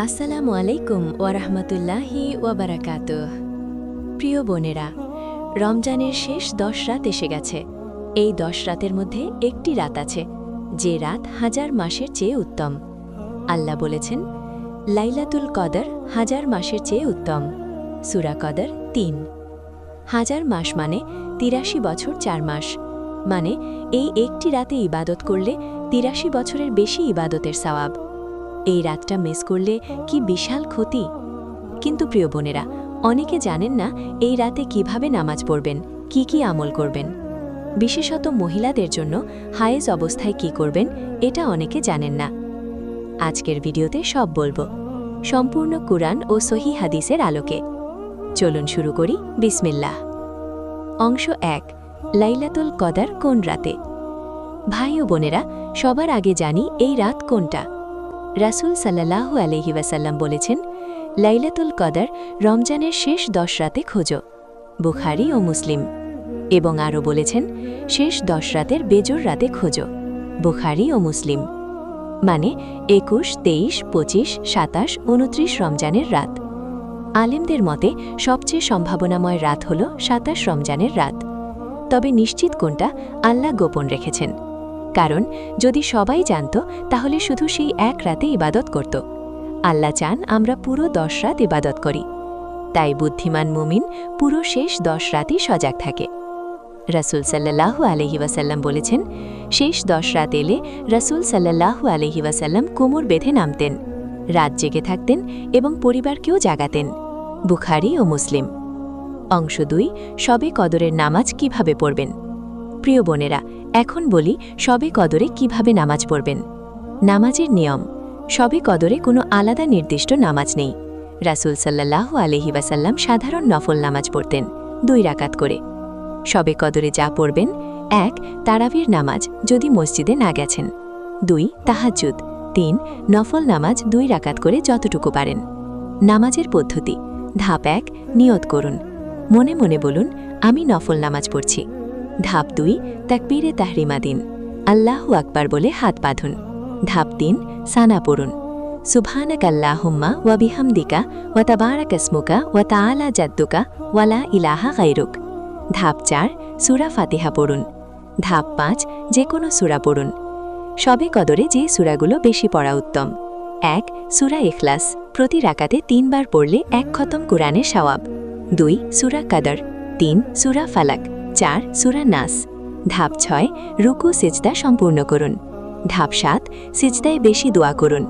আসসালামু আলাইকুম ওয়ারাহমাতুল্লাহি ওয়াবারাকাতুহ। প্রিয় বোনেরা, রমজানের শেষ 10 রাত এসে গেছে। এই 10 রাতের মধ্যে একটি রাত আছে যে রাত হাজার মাসের চেয়ে উত্তম। আল্লাহ বলেছেন, লাইলাতুল কদর হাজার মাসের চেয়ে উত্তম। সূরা কদর 3। হাজার মাস মানে 83 বছর 4 মাস, মানে এই একটি রাতে ইবাদত করলে 83 বছরের বেশি ইবাদতের সওয়াব। এই রাতটা মিস করলে কি বিশাল ক্ষতি। কিন্তু প্রিয় বোনেরা, অনেকে জানেন না এই রাতে কিভাবে নামাজ পড়বেন, কি আমল করবেন। বিশেষত মহিলাদের জন্য হায়েজ অবস্থায় কি করবেন এটা অনেকে জানেন না। আজকের ভিডিওতে সব বলবো, সম্পূর্ণ কুরআন ও সহি হাদিসের আলোকে। চলুন শুরু করি, বিসমিল্লাহ। অংশ 1, লাইলাতুল কদর কোন রাতে? ভাই ও বোনেরা, সবার আগে জানি এই রাত কোনটা। রাসূল সাল্লাল্লাহু আলাইহি ওয়াসাল্লাম বলেছেন, লাইলাতুল কদর রমজানের শেষ 10 রাতে খোঁজো, বুখারী ও মুসলিম। এবং আরও বলেছেন, শেষ 10 রাতের বেজোর রাতে খোঁজো, বুখারী ও মুসলিম। মানে 21, 23, 25, 27, 29 রমজানের রাত। আলেমদের মতে সবচেয়ে সম্ভাবনাময় রাত হল 27 রমজানের রাত। তবে নিশ্চিত কোনটা আল্লাহ গোপন রেখেছেন, কারণ যদি সবাই জানত তাহলে শুধু সেই এক রাতে ইবাদত করত। আল্লাহ চান আমরা পুরো 10 রাত ইবাদত করি। তাই বুদ্ধিমান মুমিন পুরো শেষ 10 রাতই সজাগ থাকে। রাসূল সাল্লাল্লাহু আলাইহি ওয়াসাল্লাম বলেছেন, শেষ 10 রাত এলে রাসূল সাল্লাল্লাহু আলাইহি ওয়াসাল্লাম কোমর বেঁধে নামতেন, রাত জেগে থাকতেন এবং পরিবারকেও জাগাতেন, বুখারী ও মুসলিম। অংশ 2, শবে কদরের নামাজ কিভাবে পড়বেন? প্রিয় বোনেরা, এখন বলি শবে কদরে কিভাবে নামাজ পড়বেন। নামাজের নিয়ম। শবে কদরে কোনো আলাদা নির্দিষ্ট নামাজ নেই। রাসূল সাল্লাল্লাহু আলাইহি ওয়াসাল্লাম সাধারণ নফল নামাজ পড়তেন, 2 রাকাত করে। শবে কদরে যা পড়বেন: 1, তারাবির নামাজ যদি মসজিদে না গেছেন; 2, তাহাজ্জুদ; 3, নফল নামাজ 2 রাকাত করে যতটুকু পারেন। নামাজের পদ্ধতি: ধাপ 1, নিয়ত করুন, মনে মনে বলুন, আমি নফল নামাজ পড়ছি। ধাপ 2, তাকবীরে তাহরিমা দিন, আল্লাহু আকবার বলে হাত বাঁধুন। ধাপ 3, সানা পড়ুন, সুবহানাকাল্লাহুম্মা ওয়া বিহামদিকা ওয়া তাবারাকাসমুকা ওয়া তাআলা জাদ্দুকা ওয়া লা ইলাহা গায়রুক। ধাপ 4, সূরা ফাতিহা পড়ুন। ধাপ 5, যে কোনো সূরা পড়ুন। শবে কদরে যে সূরাগুলো বেশি পড়া উত্তম: 1, সূরা ইখলাস, প্রতি রাকাতে 3 বার পড়লে 1 খতম কুরআনের সওয়াব। 2, সূরা কদর। 3, সূরা ফালাক। 4, সূরা নাস। ধাপ 6, রুকু সিজদা সম্পূর্ণ করুন। ধাপ 7, সিজদায় বেশি দোয়া করুন।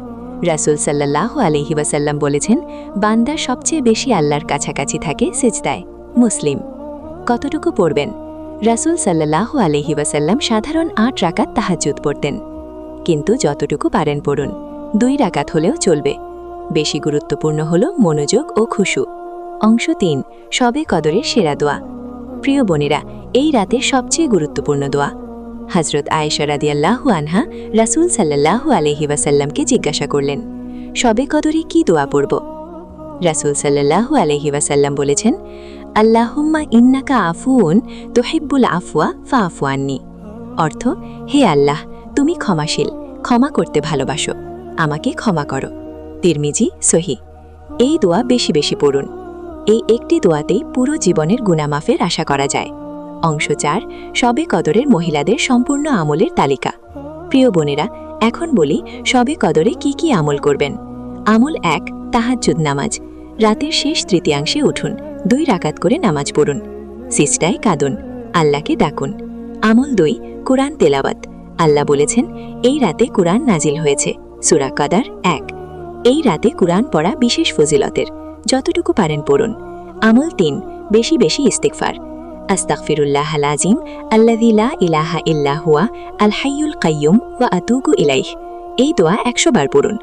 রাসূল সাল্লাল্লাহু আলাইহি ওয়াসাল্লাম বলেছেন, বান্দা সবচেয়ে বেশি আল্লাহর কাছাকাছি থাকে সিজদায়, মুসলিম। কতটুকু পড়বেন? রাসূল সাল্লাল্লাহু আলাইহি ওয়াসাল্লাম সাধারণ 8 রাকাত তাহাজ্জুদ পড়তেন, কিন্তু যতটুকু পারেন পড়ুন, 2 রাকাত হলেও চলবে। বেশি গুরুত্বপূর্ণ হল মনোযোগ ও খুশু। অংশ 3, শবে কদরের সেরা দোয়া। প্রিয় বোনেরা, এই রাতের সবচেয়ে গুরুত্বপূর্ণ দোয়া। হযরত আয়েশা রাদিয়াল্লাহু আনহা রাসূল সাল্লাল্লাহু আলাইহি ওয়াসাল্লামকে জিজ্ঞাসা করলেন, শবে কদরে কি দোয়া পড়ব? রাসূল সাল্লাল্লাহু আলাইহি ওয়াসাল্লাম বলেছেন, আল্লাহুম্মা ইন্নাকা আফুউন তুহিব্বুল আফওয়া ফাআফু আন্নি। অর্থ, হে আল্লাহ, তুমি ক্ষমাশীল, ক্ষমা করতে ভালোবাসো, আমাকে ক্ষমা করো। তিরমিজি, সহিহ। এই দোয়া বেশি বেশি পড়ুন। এই একটি দোয়াতেই পুরো জীবনের গুনাহ মাফের আশা করা যায়। অংশ 4, শবে কদরের মহিলাদের সম্পূর্ণ আমলের তালিকা। প্রিয় বোনেরা, এখন বলি শবে কদরে কি আমল করবেন। আমল 1, তাহাজ্জুদ নামাজ। রাতের শেষ তৃতীয়াংশে উঠুন, 2 রাকাত করে নামাজ পড়ুন, সিজদায় কাঁদুন, আল্লাহকে ডাকুন। আমল 2, কুরআন তেলাওয়াত। আল্লাহ বলেছেন, এই রাতে কুরআন নাজিল হয়েছে, সূরা কদর 1। এই রাতে কুরআন পড়া বিশেষ ফজিলতের, যতটুকু পারেন পড়ুন। আমল 3, বেশি বেশি ইস্তিগফার। আস্তাগফিরুল্লাহাল আযীম আল্লাযী লা ইলাহা ইল্লা হুয়া আল হাইয়ুল কাইয়্যুম ওয়া আতুবু ইলাইহি। এই দোয়া 100 বার পড়ুন।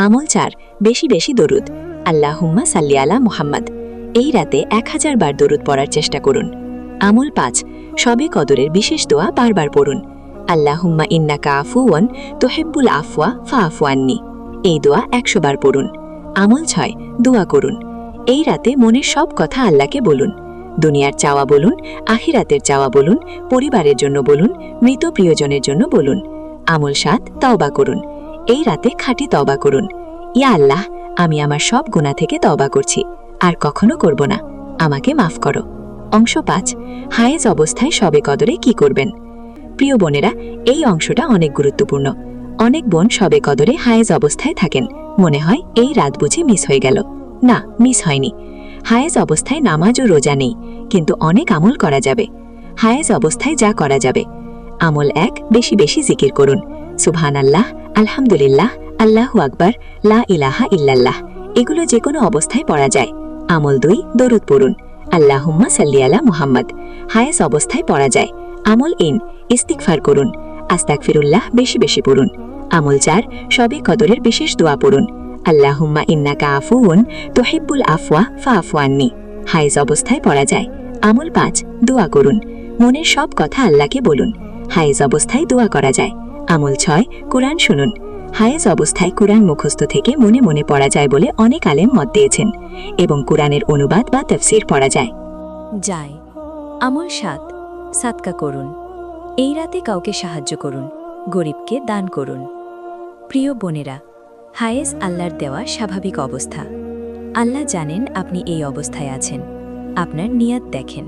আমল 4, বেশি বেশি দরুদ। আল্লাহুম্মা সাল্লি আলা মুহাম্মাদ। এই রাতে 1000 বার দরুদ পড়ার চেষ্টা করুন। আমল 5, শবে কদরের বিশেষ দোয়া বারবার পড়ুন। আল্লাহুম্মা ইন্নাকা আফুউন তুহিব্বুল আফওয়া ফাআফু আন্নি। এই দোয়া 100 বার পড়ুন। আমল 6, দোয়া করুন। এই রাতে মনের সব কথা আল্লাহকে বলুন। দুনিয়ার চাওয়া বলুন, আখিরাতের চাওয়া বলুন, পরিবারের জন্য বলুন, মৃত প্রিয়জনের জন্য বলুন। আমল 7, তওবা করুন। এই রাতে খাঁটি তওবা করুন। ইয়া আল্লাহ, আমি আমার সব গুনাহ থেকে তওবা করছি, আর কখনো করব না, আমাকে মাফ করো। অংশ 5, হায়েজ অবস্থায় শবে কদরে কি করবেন? প্রিয় বোনেরা, এই অংশটা অনেক গুরুত্বপূর্ণ। অনেক বোন শবে কদরে হায়েজ অবস্থায় থাকেন, মনে হয় এই রাত বুঝি মিস হয়ে গেল। না, মিস হয়নি। হায়েজ অবস্থায় নামাজ ও রোজা নেই, কিন্তু অনেক আমল করা যাবে। হায়েজ অবস্থায় যা করা যাবে: আমল 1, বেশি বেশি জিকির করুন। সুবহানাল্লাহ, আলহামদুলিল্লাহ, আল্লাহু আকবার, লা ইলাহা ইল্লাল্লাহ, এগুলো যে কোনো অবস্থায় পড়া যায়। আমল 2, দরুদ পড়ুন। আল্লাহুম্মা সাল্লি আলা মুহাম্মদ, হায়েজ অবস্থায় পড়া যায়। আমল 3, ইস্তিগফার করুন। আস্তাগফিরুল্লাহ বেশি বেশি পড়ুন। আমল 4, শবে কদরের বিশেষ দোয়া পড়ুন। আল্লাহুম্মা ইন্নাকা আফুউন তুহিব্বুল আফওয়া ফাআফু আন্নি, হায়েজ অবস্থায় পড়া যায়। আমল 5, দোয়া করুন। মনের সব কথা আল্লাহকে বলুন, হায়েজ অবস্থায় দোয়া করা যায়। আমল 6, কোরআন শুনুন। হায়েজ অবস্থায় কোরআন মুখস্থ থেকে মনে মনে পড়া যায় বলে অনেক আলেম মত দিয়েছেন, এবং কোরআনের অনুবাদ বা তাফসীর পড়া যায়। আমল 7, সাদকা করুন। এই রাতে কাউকে সাহায্য করুন, গরিবকে দান করুন। প্রিয় বোনেরা, হায়েজ আল্লাহর দেওয়া স্বাভাবিক অবস্থা। আল্লাহ জানেন আপনি এই অবস্থায় আছেন, আপনার নিয়ত দেখেন।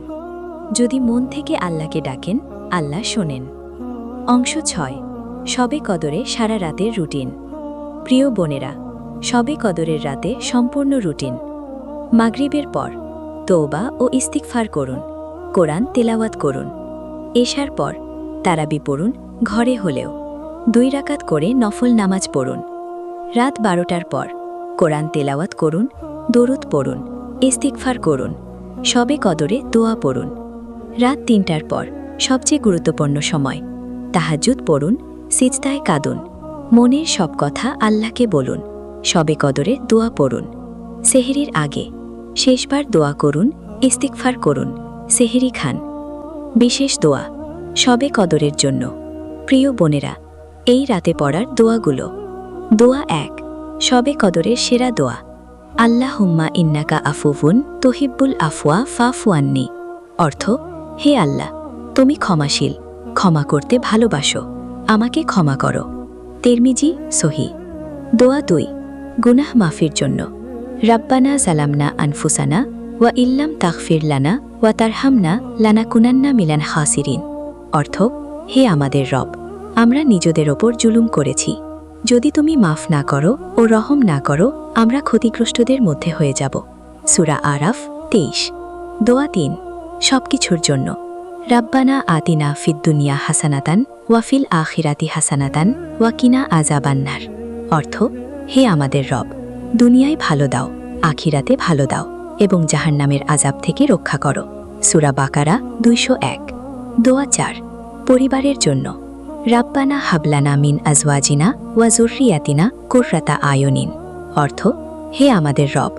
যদি মন থেকে আল্লাহকে ডাকেন, আল্লাহ শোনেন। অংশ 6, শবে কদরে সারা রাতের রুটিন। প্রিয় বোনেরা, শবে কদরের রাতে সম্পূর্ণ রুটিন। মাগরিবের পর তওবা ও ইস্তিগফার করুন, কোরআন তেলাওয়াত করুন। এশার পর তারাবি পড়ুন, ঘরে হলেও 2 রাকাত করে নফল নামাজ পড়ুন। রাত 12টার পর কোরআন তেলাওয়াত করুন, দরুদ পড়ুন, ইস্তিগফার করুন, শবে কদরে দোয়া পড়ুন। রাত 3টার পর সবচেয়ে গুরুত্বপূর্ণ সময়, তাহাজ্জুদ পড়ুন, সিজদায় কাঁদুন, মনের সব কথা আল্লাহকে বলুন, শবে কদরে দোয়া পড়ুন। সেহরির আগে শেষবার দোয়া করুন, ইস্তিগফার করুন, সেহরি খান। বিশেষ দোয়া শবে কদরের জন্য। প্রিয় বোনেরা, এই রাতে পড়ার দোয়াগুলো: দোয়া 1, শবে কদরের সেরা দোয়া, আল্লাহুম্মা ইন্নাকা আফুউন তুহিব্বুল আফওয়া ফাআফু আন্নি। অর্থ: হে আল্লাহ, তুমি ক্ষমাশীল, ক্ষমা করতে ভালোবাসো, আমাকে ক্ষমা করো। তিরমিজি, সহিহ। দোয়া 2, গুনাহ মাফির জন্য, রাব্বানা জালামনা আনফুসানা ওয়া ইল্লাম তাগফির লানা ওয়া তারহামনা লানাকুনান্না মিনাল খাসিরিন। অর্থ: হে আমাদের রব, আমরা নিজেদের ওপর জুলুম করেছি, যদি তুমি মাফ না করো ও রহম না করো, আমরা ক্ষতিগ্রস্তদের মধ্যে হয়ে যাব। সূরা আরাফ 23। দোয়া 3, সবকিছুর জন্য, রাব্বানা আতিনা ফিদ দুনিয়া হাসানাতান ওয়া ফিল আখিরাতি হাসানাতান ওয়া কিনা আযাবান্নার। অর্থ: হে আমাদের রব, দুনিয়ায় ভালো দাও, আখিরাতে ভালো দাও, এবং জাহান্নামের আযাব থেকে রক্ষা করো। সূরা বাকারা 201। দোয়া 4, পরিবারের জন্য, রাব্বানা হাবলানা মিন আজওয়াজিনা ওয়া যুররিয়াতিনা কুররাতা আয়ুনিন। অর্থ: হে আমাদের রব,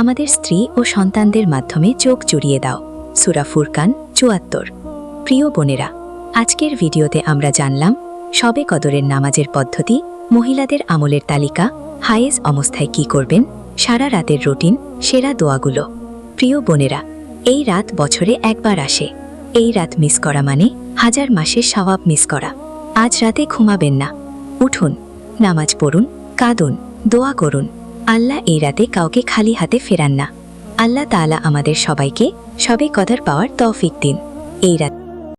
আমাদের স্ত্রী ও সন্তানদের মাধ্যমে চোখ জুড়িয়ে দাও। সূরা ফুরকান 74। প্রিয় বোনেরা, আজকের ভিডিওতে আমরা জানলাম শবে কদরের নামাজের পদ্ধতি, মহিলাদের আমলের তালিকা, হায়েজ অবস্থায় কি করবেন, সারা রাতের রুটিন, সেরা দোয়াগুলো। প্রিয় বোনেরা, এই রাত বছরে একবার আসে। এই রাত মিস করা মানে হাজার মাসের সওয়াব মিস করা। আজ রাতে ঘুমাবেন না, উঠুন, নামাজ পড়ুন, কাঁদুন, দোয়া করুন। আল্লাহ এই রাতে কাউকে খালি হাতে ফেরান না। আল্লাহ তাআলা আমাদের সবাইকে শবে কদর পাওয়ার তৌফিক দিন। এই রাত